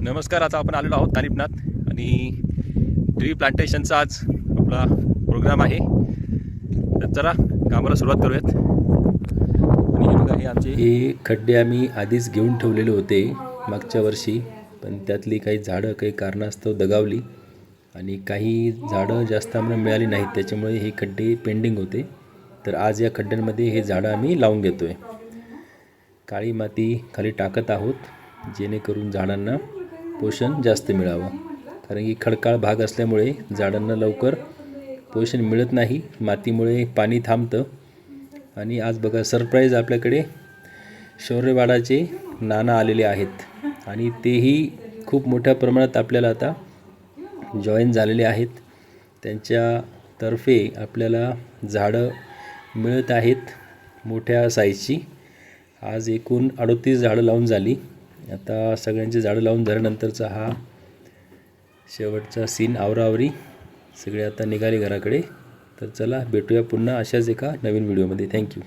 नमस्कार. आता आपण आलेलो आहोत कानिपनाथ आणि ट्री प्लांटेशनचा आज आपला प्रोग्राम आहे. तर चला कामाला सुरुवात करूयात. आणि हे बघा, हे आमचे खड्डे आम्ही आधीच घेऊन ठेवलेले होते मागच्या वर्षी, पण त्यातली काही झाडं काही कारणास्तव दगावली आणि काही झाडं जास्त आम्हाला मिळाली नाहीत, त्याच्यामुळे हे खड्डे पेंडिंग होते. तर आज या खड्ड्यांमध्ये हे झाडं आम्ही लावून घेतो आहे. काळी माती खाली टाकत आहोत जेणेकरून झाडांना पोषण जास्त मिळावं, कारण की खडकाळ भाग असल्यामुळे झाडांना लवकर पोषण मिळत नाही, मातीमुळे पाणी थांबतं. आणि आज बघा सरप्राईज, आपल्याकडे शौर्यवाडाचे नाना आलेले आहेत आणि तेही खूप मोठ्या प्रमाणात आपल्याला आता जॉईन झालेले आहेत. त्यांच्यातर्फे आपल्याला झाडं मिळत आहेत मोठ्या साईजची. आज एकूण 38 झाडं लावून झाली. आता सगळ्यांची झाडं लावून झाल्यानंतरचा हा शेवटचा सीन, आवरावरी सगळे आता निघाले घराकडे. तर चला भेटूया पुन्हा अशाच एका नवीन व्हिडिओमध्ये. थँक्यू.